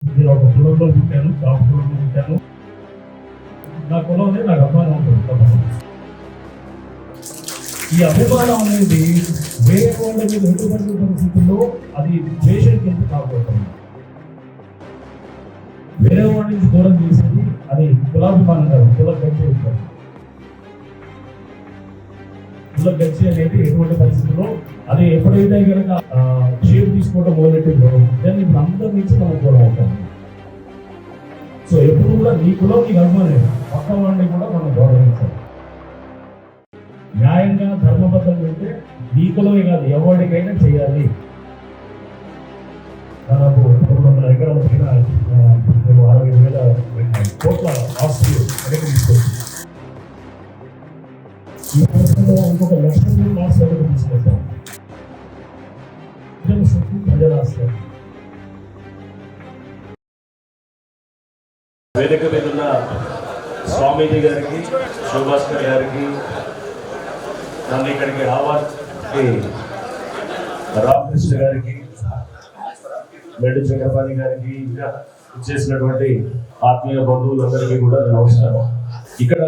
నేను ఒక కులంలో పుట్టాను, కాపు కులంలో పుట్టాను. నా కులం అనేది నాకు అభిమానం ఉంటుంది. ఈ అభిమానం అనేది వేరే వాళ్ళ మీద ఎటువంటి పరిస్థితుల్లో అది ద్వేషం కింద కాకపోతుంది. వేరే వాళ్ళ నుంచి దూరం చేసేది అది కులాభిమానం కాదు, కుల గచ్చి ఉంటుంది. కుల గచ్చి అనేది ఎటువంటి పరిస్థితుల్లో అది ఎప్పుడైతే కనుక షేప్ తీసుకోవడం మొదలెట్టిందో దాన్ని ఇప్పుడు అందరి నుంచి మనం దూరం అవుతాం. సో ఎప్పుడు కూడా నీ కులం నీకు అభిమానం, పక్క వాళ్ళని కూడా మనం గౌరవించాలి. న్యాయంగా ధర్మబద్ధంగా ఉంటే నీ కులమే కాదు ఎవరికైనా చేయాలి. దాదాపు 200 ఎకరాల పైన 65,000 కోట్ల ఆస్తి తీసుకొచ్చి ఈ సంవత్సరంలో ఇంకొక 1,00,000 ఆస్తి తీసుకొస్తాం. ప్రజల ఆస్తి. వేదిక మీద ఉన్న స్వామీజీ గారికి, శివభాస్కర్ గారికి, నన్ను ఇక్కడికి రావాల్సి రామకృష్ణ గారికి, మెడ్డు చక్రపాణి గారికి, ఇంకా చేసినటువంటి ఆత్మీయ బంధువులందరికీ కూడా నమస్కారం. ఇక్కడ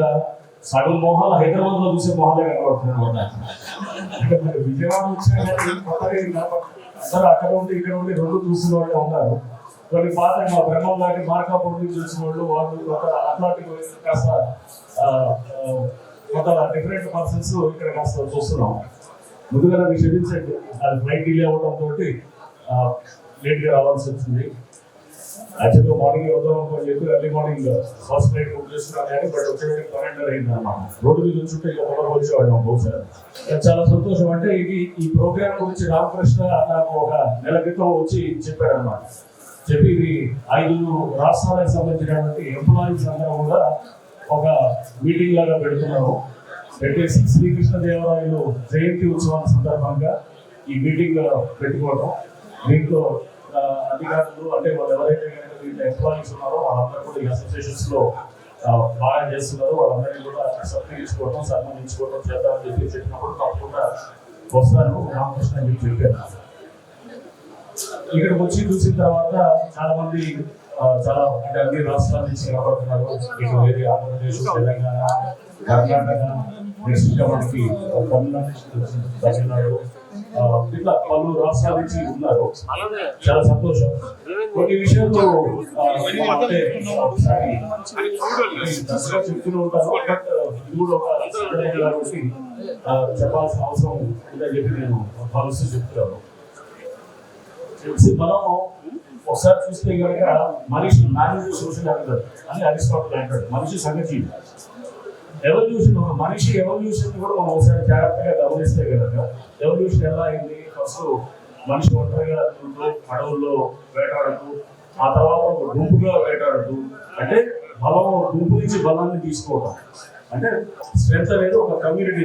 సగం మొహాలు హైదరాబాద్ లో చూసే మొహాలే కనబడుతున్నాయి అనమాట. ఇక్కడ విజయవాడ వచ్చిన అందరూ అక్కడ ఉండి ఇక్కడ ఉండి రెండు చూసిన వాళ్ళే ఉన్నారు. కొన్ని పాత మా బ్రహ్మం లాంటి మార్కాపూర్ నుంచి చూసిన వాళ్ళు అట్లాంటి కాస్త కొంత డిఫరెంట్ పర్సన్స్ ఇక్కడ కాస్త చూస్తున్నాం. ముందుగా నాకు క్షమించండి, అది ఫ్లైట్ డిలే అవ్వడంతో లేట్గా రావాల్సి వచ్చింది. యాక్చువల్గా మార్నింగ్ వద్దాం అని చెప్పి early morning first flight book చేసుకున్నాను కానీ బట్ వచ్చేటికి 12 అయింది అన్నమాట. రోడ్డు మీద వచ్చుంటే ఇక ఒకరు వచ్చేవాళ్ళం బహుశా. చాలా సంతోషం. అంటే ఇది ఈ ప్రోగ్రామ్ గురించి రామకృష్ణ నాకు ఒక నెల క్రితం వచ్చి చెప్పాడు అన్నమాట. చెప్పి ఇది 5 రాష్ట్రాలకు సంబంధించినటువంటి ఎంప్లాయీస్ అందరూ కూడా ఒక మీటింగ్ లాగా పెడుతున్నాము. పెట్టేసి శ్రీకృష్ణదేవరాయలు జయంతి ఉత్సవాల సందర్భంగా ఈ మీటింగ్ పెట్టుకోవడం. దీంట్లో అధికారులు అంటే వాళ్ళు ఎవరైతే దీంట్లో ఎంప్లాయీస్ ఉన్నారో వాళ్ళందరూ కూడా ఈ అసోసియేషన్స్ లో బాగా చేస్తున్నారు. వాళ్ళందరినీ కూడా సత్కరించుకోవడం, సన్మానించుకోవడం చేద్దామని చెప్పి చెప్పినప్పుడు తప్పకుండా వస్తాను రామకృష్ణ అని చెప్పి చెప్పాను. ఇక్కడికి వచ్చి చూసిన తర్వాత చాలా మంది చాలా అంటే అన్ని రాష్ట్రాల నుంచి కనబడుతున్నారు. ఇటు వేరే ఆంధ్రప్రదేశ్, తెలంగాణ, కర్ణాటక, నెక్స్ట్ ఇంకా మనకి తమిళనాడు, ఇట్లా పలు రాష్ట్రాల నుంచి ఉన్నారు. చాలా సంతోషం. కొన్ని విషయాలు అంటే ఒకసారి దసరా చెప్తూనే ఉంటాను, బట్ ఇది కూడా ఒక కాబట్టి చెప్పాల్సిన అవసరం ఉందని చెప్పి నేను భావిస్తూ చెప్తున్నాను. మనం ఒకసారి చూస్తే కనుక మనిషి నాన్ సోషల్ యానిమల్ అని అరిస్టాటిల్ అంటాడు. మనిషి సంఘజీవి. ఎవల్యూషన్, ఒక మనిషి ఎవల్యూషన్ కూడా మనం ఒకసారి జాగ్రత్తగా గమనిస్తే కనుక ఎవల్యూషన్ ఎలా అయింది? ఫస్ట్ మనిషి ఒంటరిగా అడవుల్లో వేటాడుతూ, ఆ తర్వాత ఒక గుంపుగా వేటాడుతూ, అంటే బలం గుంపు నుంచి బలాన్ని తీసుకోవడం, అంటే స్ట్రెంత్ అనేది ఒక కమ్యూనిటీ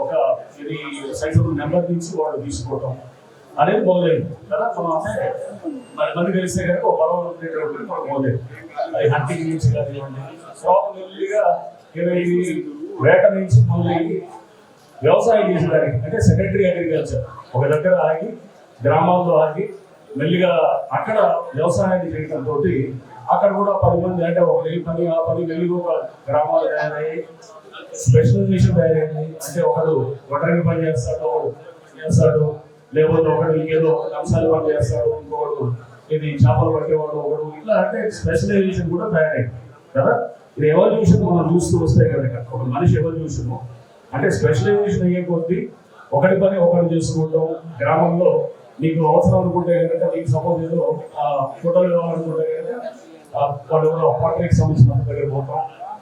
ఒక ఇది సైజబుల్ నెంబర్ నుంచి వాళ్ళు తీసుకోవటం అనేది మొదలైంది కదా. మనం అంటే మరి మంది కలిస్తే కనుక ఒక బలం ఉండేటప్పుడు మనకు మొదలైంది. అది హంటింగ్ నుంచి కానివ్వండి, తర్వాత మెల్లిగా వేట నుంచి మొదలయ్యి వ్యవసాయం చేసేదానికి అంటే సెకండరీ అగ్రికల్చర్ ఒక దగ్గర ఆగి, గ్రామాల్లో ఆగి మెల్లిగా అక్కడ వ్యవసాయాన్ని చేయడంతో అక్కడ కూడా 10 మంది అంటే ఒక పని ఆ పని మెల్లిగా ఒక గ్రామాలు తయారయ్యి స్పెషలైజేషన్ తయారైంది. అంటే ఒకడు ఒంటరి పని చేస్తాడు, చేస్తాడు, లేకపోతే ఒకడు ఇంకేదో అంశాలు పని చేస్తాడు, ఇంకొకడు ఇది చేపలు పట్టేవాడు ఒకడు, ఇట్లా అంటే స్పెషలైజేషన్ కూడా తయారైంది కదా. ఇది ఎవల్యూషన్ మనం చూస్తూ వస్తే కనుక ఒక మనిషి ఎవల్యూషన్ అంటే స్పెషలైజేషన్ అయ్యే కొద్దీ ఒకటి పని ఒకటి చేసుకోవడం. గ్రామంలో నీకు అవసరం అనుకుంటే కనుక నీకు సపోజ్ ఏదో ఫోటోలు కావాలనుకుంటే కనుక వాళ్ళు కూడా పార్టీకి సంబంధించిన దగ్గర పోతాం,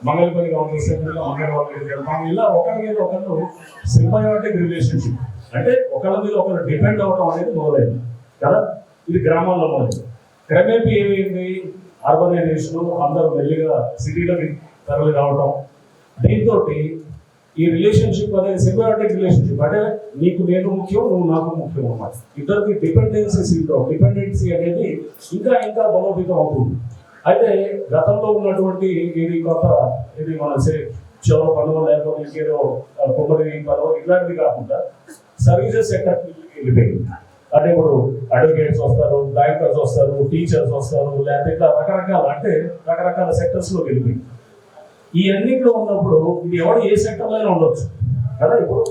మంగళ పని కావాల్సి మంగళ వాళ్ళ దగ్గర వెళ్తాం. ఇలా ఒకరి మీద ఒకరు సింబయోటిక్ రిలేషన్షిప్ అంటే ఒకరి మీద ఒకరు డిపెండ్ అవ్వడం అనేది మొదలైంది కదా. ఇది గ్రామాల్లో మొదలైంది. క్రమేపీ ఏమైంది? అర్బనైజేషన్, అందరూ మెల్లిగా సిటీలోకి తరలి రావడం. దీంతో ఈ రిలేషన్షిప్ అనేది సింబయోటిక్ రిలేషన్షిప్ అంటే నీకు నేను ముఖ్యం, నువ్వు నాకు ముఖ్యం అన్నమాట. ఇద్దరికి డిపెండెన్సీ సిండ్రోమ్, డిపెండెన్సీ అనేది ఇంకా ఇంకా బలోపేతం అవుతుంది. అయితే గతంలో ఉన్నటువంటి ఇది కొత్త ఇది మన చివర పనులు లేకపోతే ఇంకేదో కొబ్బరి పనులు ఇట్లాంటివి కాకుండా సర్వీసెస్ సెక్టర్ వెళ్ళిపోయింది. అంటే ఇప్పుడు అడ్వకేట్స్ వస్తారు, బ్యాంకర్స్ వస్తారు, టీచర్స్ వస్తారు, లేకపోతే ఇట్లా రకరకాల అంటే రకరకాల సెక్టర్స్ లో వెళ్ళి ఈ అన్నింటిలో ఉన్నప్పుడు ఇది ఎవరు ఏ సెక్టర్లో అయినా ఉండొచ్చు కదా. ఇప్పుడు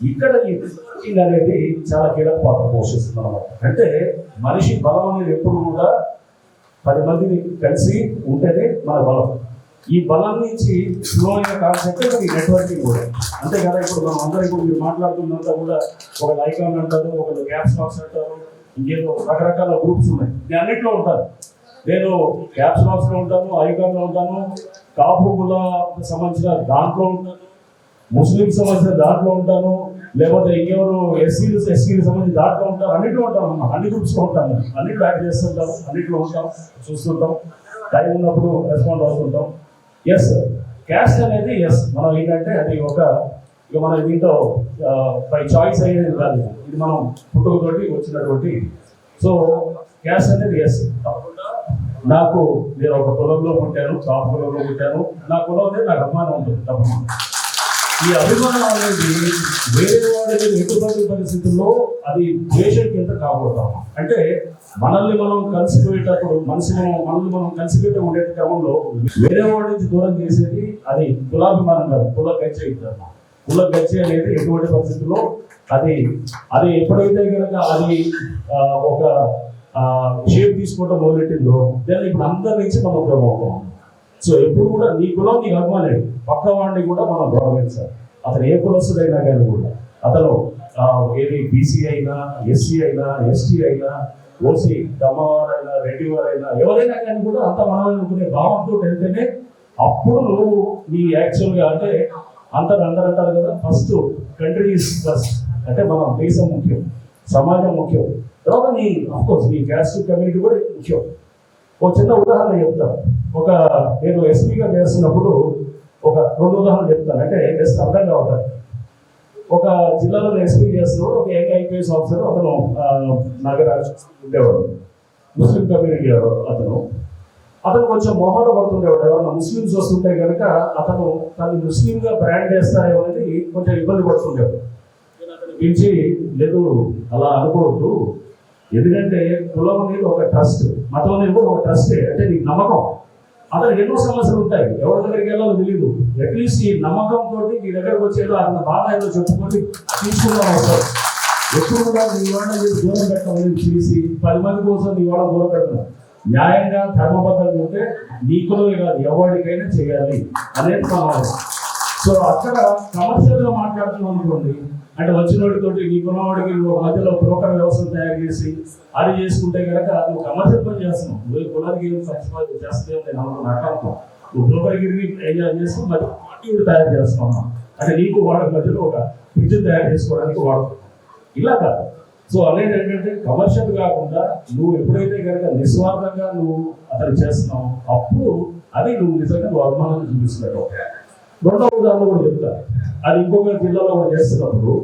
ఇక్కడ ఈ టీచింగ్ అనేది చాలా కీలక పాత్ర పోషిస్తుంది అన్నమాట. అంటే మనిషి బలం అనేది ఎప్పుడు కూడా 10 మందిని కలిసి ఉంటేనే మన బలం. ఈ బలం నుంచి ఫ్లో అయిన కాన్సెప్ట్ ఈ నెట్వర్కింగ్ కూడా అంతే కదా. ఇప్పుడు మనం అందరూ ఇప్పుడు మీరు మాట్లాడుతున్నంతా కూడా ఒక ఐకాన్ అంటారు, ఒకళ్ళు గ్యాప్ స్టాక్స్ అంటారు, ఇంకేదో రకరకాల గ్రూప్స్ ఉన్నాయి. నేను అన్నింటిలో ఉంటాను. నేను గ్యాప్ స్టాక్స్ లో ఉంటాను, ఐకాన్ లో ఉంటాను, కాపుల సంబంధించిన దాంట్లో ఉంటాను, ముస్లిం సంబంధించిన దాంట్లో ఉంటాను, లేకపోతే ఇంకెవరు ఎస్సీలు సంబంధించి దాంట్లో ఉంటాను, అన్నింటిలో ఉంటాను అన్నమాట. అన్ని గ్రూప్స్ లో ఉంటాను, అన్నింటిలో యాడ్ చేస్తుంటాం, అన్నింటిలో ఉంటాం, చూస్తుంటాం, టైం ఉన్నప్పుడు రెస్పాండ్ అవుతుంటాం. ఎస్ క్యాస్ట్ అనేది ఎస్ మనం ఏంటంటే అది ఒక ఇక మన దీంట్లో బై చాయిస్ అనేది కాదు, ఇది మనం పుట్టుకతోటి వచ్చినటువంటి. సో క్యాస్ట్ అనేది ఎస్ తప్పకుండా నాకు నేను ఒక కులంలో పుట్టాను, కాపు కులంలో పుట్టాను, నా కులం అనేది నాకు అభిమానం ఉంటుంది తప్పకుండా. ఈ అభిమానం అనేది వేరే వాడి ఎటువంటి పరిస్థితుల్లో అది ద్వేషం కింద కాకూడతాం. అంటే మనల్ని మనం కలిసిపోయేటప్పుడు మనల్ని మనం కలిసిపోయేట ఉండే క్రమంలో వేరే వాడి నుంచి దూరం చేసేది అది కులాభిమానం కాదు, కుల గచ్చే ఇద్దాం. కుల గచ్చే అనేది ఎటువంటి పరిస్థితుల్లో అది ఎప్పుడైతే కనుక అది ఒక షేప్ తీసుకోవడం మొదలెట్టిందో దాన్ని ఇప్పుడు అందరి నుంచి మనం ప్రభావం. సో ఎప్పుడు కూడా నీ కులం నీకు అభిమానే, పక్క వాడిని కూడా మనం గౌరవించాలి. అతను ఏ కులస్తుడైనా కానీ కూడా, అతను ఏది బీసీ అయినా, ఎస్సీ అయినా, ఎస్టీ అయినా, ఓసీ కమ్మవారైనా, రెడ్డి వారైనా, ఎవరైనా కానీ కూడా అంత మనం అనుకునే భావంతో వెళ్తేనే అప్పుడు నువ్వు నీ యాక్చువల్గా అంటే అందరు అంటారు కదా, ఫస్ట్ కంట్రీ ఈజ్ ఫస్ట్. అంటే మన దేశం ముఖ్యం, సమాజం ముఖ్యం, తర్వాత నీ అఫ్కోర్స్ నీ క్యాస్ట్ కమ్యూనిటీ కూడా ముఖ్యం. ఒక చిన్న ఉదాహరణ చెప్తాను. నేను ఎస్పీగా చేస్తున్నప్పుడు ఒక 2 ఉదాహరణలు చెప్తాను, అంటే జస్ట్ అర్థం కావట్లేదు. ఒక జిల్లాలో ఎస్పీ చేస్తున్నప్పుడు ఒక ఐపీఎస్ ఆఫీసర్ అతను నాగరాజ్ ఉండేవాడు, ముస్లిం కమ్యూనిటీ అతను కొంచెం మొహాట పడుతుండేవాడు. ఎవరైనా ముస్లిమ్స్ వస్తుంటే కనుక అతను తను ముస్లింగా బ్రాండ్ చేస్తారేమో అనేది కొంచెం ఇబ్బంది పడుతుండేవాడు. పిలిచి లేదు అలా అనుకోవద్దు, ఎందుకంటే కులం అనేది ఒక ట్రస్ట్, మతం అనేది కూడా ఒక ట్రస్టే, అంటే నీకు నమ్మకం. అతనికి ఎన్నో సమస్యలు ఉంటాయి, ఎవరి దగ్గరికి వెళ్ళాలో తెలియదు. అట్లీస్ట్ ఈ నమ్మకంతో నీ దగ్గరకు వచ్చేదో అతని బాధ ఏదో చెప్పుకొని తీసుకుందాం వస్తారు. ఎప్పుడు కూడా నీ వాళ్ళని దూరం పెట్టాలని చేసి 10 మంది కోసం నీ వాళ్ళ దూరం పెట్టడం న్యాయంగా ధర్మబద్ధంగా ఉంటే నీ కులమే కాదు ఎవరికైనా చేయాలి అనేది మనం. సో అక్కడ కమర్షియల్ గా మాట్లాడుతున్నాం అనుకోండి, అంటే వచ్చినోడితోటి నీ కులవాడికి మధ్యలో బ్రోకర్ వ్యవస్థ తయారు చేసి అది చేసుకుంటే కనుక నువ్వు కమర్షియల్ పని చేస్తున్నావు. నువ్వు కులానికి చేస్తే నేను అనుకున్నాను, నువ్వు బ్రోకర్గిరి ఎంజాయ్ చేస్తూ మధ్య పార్టీ తయారు చేస్తున్నావు. అంటే నీకు వాడి మధ్యలో ఒక విద్యుత్ తయారు చేసుకోవడానికి వాడుతున్నావు. ఇలా కాదు. సో అనేది ఏంటంటే కమర్షియల్ కాకుండా నువ్వు ఎప్పుడైతే కనుక నిస్వార్థంగా నువ్వు అతను చేస్తున్నావు అప్పుడు అది నువ్వు నిజంగా నువ్వు అభిమానాన్ని చూపిస్తున్నట్టు. 2వ ఉదాహరణ కూడా చెప్తాను. అది ఇంకొక జిల్లాలో కూడా చేస్తున్నప్పుడు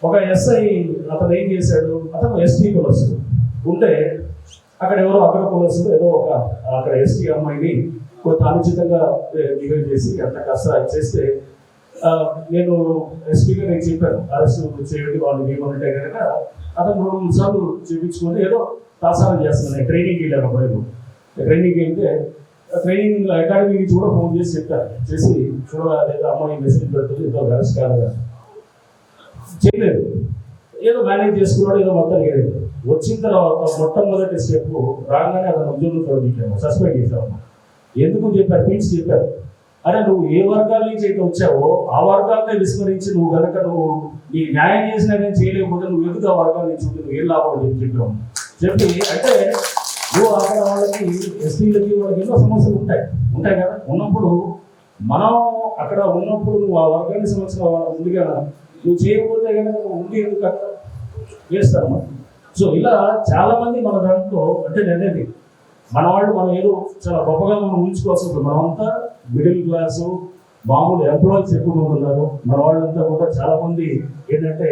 ఒక ఎస్ఐ అతను ఏం చేశాడు, అతను ఎస్టీ కులస్తుడు ఉంటే అక్కడ ఎవరో అగ్ర కులస్తుడు ఏదో ఒక అక్కడ ఎస్టీ అమ్మాయిని కొంత అనుచితంగా బిహేవ్ చేసి అంత కష్ట చేస్తే నేను ఎస్పీగా నేను చెప్పాను అరెస్ట్ చేయండి వాళ్ళు ఏమంటే కనుక అతను 2-3 సార్లు చూపించుకొని ఏదో తాసారం చేస్తున్నాను. ట్రైనింగ్కి వెళ్ళాను అప్పుడు. ట్రైనింగ్కి వెళ్తే ట్రైనింగ్ అకాడమీ నుంచి కూడా ఫోన్ చేసి చెప్పారు, చేసి చూడలేదు అమ్మాయి మెసేజ్ పెడుతుంది ఏదో అరెస్ట్ కాదు చేయలేదు, ఏదో మేనేజ్ చేసుకున్నాడు, ఏదో మొత్తం లేదు. వచ్చిన తర్వాత మొట్టమొదటి స్టెప్ రాగానే అతను ఉద్యోగం తొలగించాము, సస్పెండ్ చేశాము. ఎందుకు చెప్పారు, పీట్స్ చెప్పారు, అరే నువ్వు ఏ వర్గాల నుంచి అయితే వచ్చావో ఆ వర్గాలనే విస్మరించి నువ్వు కనుక నువ్వు నీ న్యాయం చేసినా నేను చేయలేకపోతే నువ్వు ఎందుకు ఆ వర్గాల నుంచి నువ్వు ఏం లాభం అని చెప్పాము. చెప్పి అంటే నువ్వు అక్కడ వాళ్ళకి ఎస్టీలకి వాళ్ళకి ఎన్నో సమస్యలు ఉంటాయి కదా. ఉన్నప్పుడు మనం అక్కడ ఉన్నప్పుడు నువ్వు ఆ వర్గాన్ని సమస్య ముందుగా నువ్వు చేయకపోతే కనుక నువ్వు ఉండి ఎందుకు అక్కడ చేస్తాను. సో ఇలా చాలా మంది మన దాంట్లో అంటే నేనేది మన వాళ్ళు మనం ఏదో చాలా గొప్పగా మనం ఊహించుకోవాల్సి ఉంటుంది. మనమంతా మిడిల్ క్లాసు మామూలు ఎంప్లాయీస్ ఎక్కువ మంది ఉన్నారు. మన వాళ్ళంతా కూడా చాలా మంది ఏంటంటే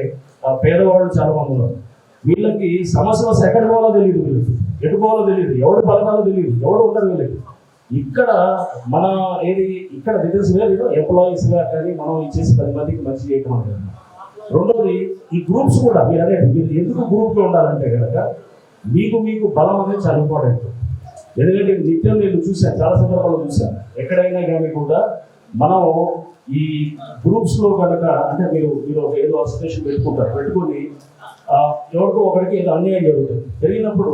పేదవాళ్ళు చాలా మంది ఉన్నారు. వీళ్ళకి సమస్య ఎక్కడ పోవాలో తెలియదు, వీళ్ళకి ఎటు పోవాలో తెలియదు, ఎవడు పలకాలో తెలియదు, ఎవడు ఉండదు వీళ్ళకి. ఇక్కడ మన ఏది ఇక్కడ తెలిసి లేదు ఎంప్లాయీస్గా కానీ మనం ఇచ్చేసి 10 మందికి మంచి చేయటం అనేది రెండోది ఈ గ్రూప్స్ కూడా మీరు అనేది మీరు ఎందుకు గ్రూప్లో ఉండాలంటే కనుక మీకు బలం అనేది చాలా ఇంపార్టెంట్. ఎందుకంటే నిత్యం నేను చూశాను, చాలా సందర్భాలు చూశాను, ఎక్కడైనా కానీ కూడా మనం ఈ గ్రూప్స్లో కనుక అంటే మీరు ఏదో అసోసియేషన్ పెట్టుకొని ఎవరికో ఒకరికి ఏదో అన్యాయం జరుగుతుంది. జరిగినప్పుడు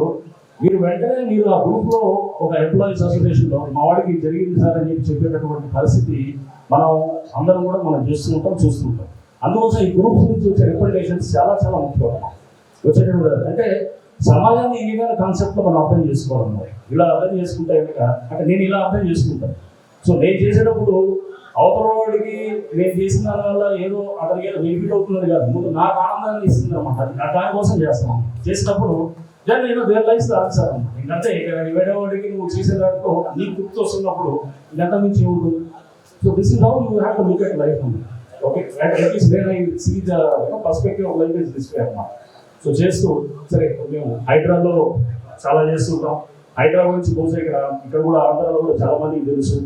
మీరు వెంటనే మీరు ఆ గ్రూప్లో ఒక ఎంప్లాయీస్ అసోసియేషన్లో మా వాడికి జరిగింది సార్ అని చెప్పేటటువంటి పరిస్థితి అందరం కూడా మనం చూస్తుంటాం. అందుకోసం ఈ గ్రూప్స్ నుంచి వచ్చే రికమెండేషన్స్ చాలా చాలా ముఖ్యం వచ్చేటప్పుడు. అంటే సమాజాన్ని ఈ విధంగా కాన్సెప్ట్లో మనం అర్థం చేసుకోవాలన్నమాట. ఇలా అర్థం చేసుకుంటే కనుక అంటే నేను ఇలా అర్థం చేసుకుంటాను. సో నేను చేసేటప్పుడు అవతల వాడికి నేను చేసిన దాని వల్ల ఏదో అతనికి ఏదో బెనిఫిట్ అవుతున్నది కాదు, ముందు నాకు ఆనందాన్ని ఇస్తుంది అనమాట. దానికోసం చేస్తాను. చేసినప్పుడు నేను దేర్ లైఫ్ ఆన్సర్ అనమాట. ఇంకంటే వేరేవాడికి నువ్వు చేసే దాంట్లో నీకు గుర్తు వస్తున్నప్పుడు ఇంకంత నుంచి ఉంటుంది. So this is how you have to look at life అన్నమాట. ఓకే, అట్లీస్ట్ నేను I see the perspective of life is this way అన్నమాట. సో చేస్తూ సరే మేము హైదరాబాద్లో చాలా చేస్తుంటాం. హైదరాబాద్ నుంచి బహుశా ఇక్కడ కూడా ఆంధ్రాలో కూడా చాలా మందికి తెలుసు.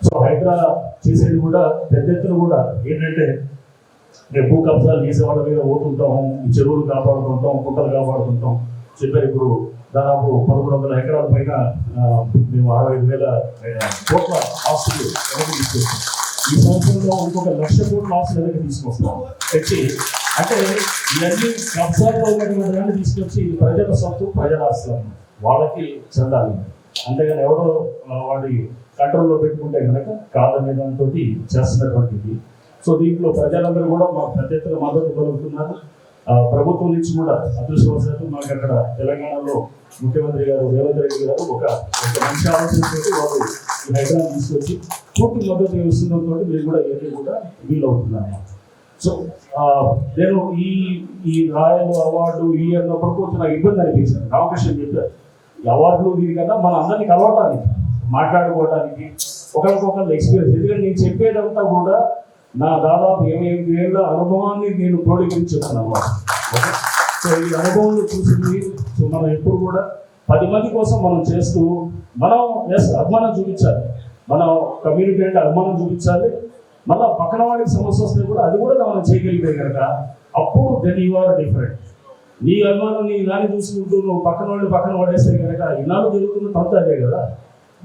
సో హైదరాబాద్ చేసేది కూడా పెద్ద ఎత్తున కూడా ఏంటంటే భూ కబ్జాలు చేసేవాళ్ళ మీద పోతుంటాం, చెరువులు కాపాడుతుంటాం, కుట్టలు కాపాడుతుంటాం. చెప్పారు ఇప్పుడు దాదాపు 1100 ఎకరాల పైన మేము 65,000 కోట్ల ఆస్తులు వెనక్కి తీసుకొస్తాం. ఈ సంవత్సరంలో ఇంకొక 1,00,000 కోట్ల ఆస్తులు వెనక్కి తీసుకొస్తాం తెచ్చి. అంటే ఇవన్నీ కబ్జాల్లో ఉన్నటువంటి దాన్ని తీసుకొచ్చి ప్రజల సొత్తు, ప్రజల ఆస్తులు వాళ్ళకి చెందాలి. అంతేగాని ఎవరో వాడి కంట్రోల్లో పెట్టుకుంటే కనుక కాదనే దాంతో చేస్తున్నటువంటిది. సో దీంట్లో ప్రజలందరూ కూడా మాకు పెద్ద ఎత్తున మద్దతు కలుగుతున్నారు. ప్రభుత్వం నుంచి కూడా అదృష్టవశాత్తు మాకు అక్కడ తెలంగాణలో ముఖ్యమంత్రి గారు రేవంత్ రెడ్డి గారు ఒక మంచి ఆలోచనతో వాళ్ళు ఈ హైదరాబాద్ తీసుకొచ్చి పూర్తి మద్దతు ఇస్తుండటంతో మేము కూడా ఏది కూడా వీలవుతున్నాము. సో నేను ఈ రాయల్ అవార్డు అన్నప్పుడు కొంచెం నాకు ఇబ్బంది అనిపించింది. రామకృష్ణ చెప్పారు ఈ అవార్డులు దీనికన్నా మన అందరినీ కలవటానికి, మాట్లాడుకోవడానికి, ఒకరికొకరు ఎక్స్పీరియన్స్. ఎందుకంటే నేను చెప్పేదంతా కూడా నా దాదాపు 28 ఏళ్ళ అనుభవాన్ని నేను క్రోడీకరించి చెప్తాను అన్నమాట. సో ఈ అనుభవంలో చూసింది. సో మనం ఎప్పుడు కూడా 10 మంది కోసం మనం చేస్తూ మనం అభిమానం చూపించాలి, మనం కమ్యూనిటీ అంటే అభిమానం చూపించాలి. మళ్ళీ పక్కన వాడికి సమస్య వస్తే కూడా అది కూడా మనం చేయగలిగితే కనుక అప్పుడు దెన్ యు ఆర్ డిఫరెంట్. నీ అభిమానం నీ దాన్ని చూసుకుంటూ నువ్వు పక్కన పడేస్తే కనుక ఇన్నాళ్ళు జరుగుతున్న తప్ప అదే కదా.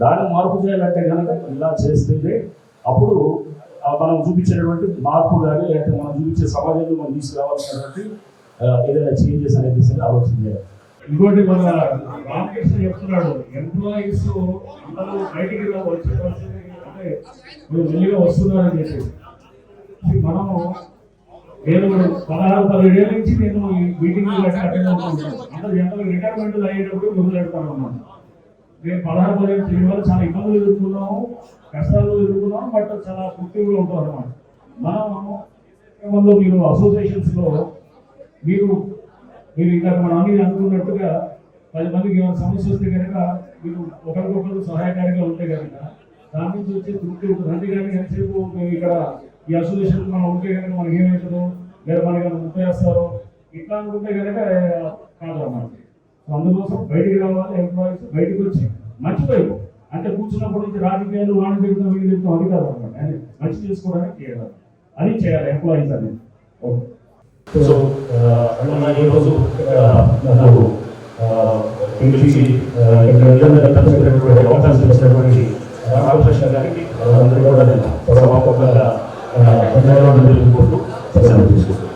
దాన్ని మార్పు చేయాలంటే కనుక ఇలా చేస్తేనే అప్పుడు మనం చూపించేటటువంటి మార్పు కానీ లేకపోతే మనం చూపించే సమాజంలో మనం తీసుకురావాల్సినటువంటి ఏదైనా చేంజెస్ అనేది ఆలోచన చేయాలి. ఇంకోటి మన రామకృష్ణ చెప్తున్నాడు, ఎంప్లాయీస్ అందరూ బయటికి వచ్చే పరిస్థితి అంటే మీరు వెళ్ళిగా వస్తున్నారని చెప్పేసి మనము నేను 16-17 ఏళ్ళ నుంచి నేను ఈ మీటింగ్ అటెండ్ అవుతున్నాను. అందరూ జనరల్ రిటైర్మెంట్ అయ్యేటప్పుడు మొదలు పెడతాను అన్నమాట. నేను 16-17 తిరిగి వల్ల చాలా ఇబ్బందులు ఎదుర్కొన్నాము, కష్టాలు ఎదుర్కొన్నాము, బట్ చాలా తృప్తిగా ఉంటాం అన్నమాట. మనలో మీరు అసోసియేషన్స్లో మీరు ఇంకా మనం అన్ని అనుకున్నట్టుగా 10 మందికి ఏమైనా సమస్య వస్తే కనుక మీరు ఒకరికొకరు సహాయకారిగా ఉంటే కనుక దాని నుంచి వచ్చే తృప్తి ఉంటుంది. అంతేగాని ఎంతసేపు మేము ఇక్కడ ఈ అసోసియేషన్ మనం ఉంటే కనుక మనకి ఏమవుతుందో లేదా మనకి ముప్పేస్తారో ఇట్లా అనుకుంటే కనుక కాదు అన్నమాట. అందుకోసం బయటికి రావాలి, ఎంప్లాయీస్ బయటకు వచ్చి మంచి వైపు అంటే కూర్చున్నప్పటి నుంచి రాజకీయాలు వాణి తిరుగుతాం వీళ్ళు తిరుగుతాం అది కాదు అన్నమాట. అని మంచి చేసుకోవడానికి చేయాలి, అది చేయాలి ఎంప్లాయీస్ అనేది. ఓకే. సో ఈరోజు నాకు ఇంగ్లీష్ అవకాశం ఇచ్చినటువంటి రామకృష్ణ గారికి అందరూ కూడా నేను సభాపకంగా ధన్యవాదాలు తెలుపుకుంటూ సెలవు తీసుకుంటాను.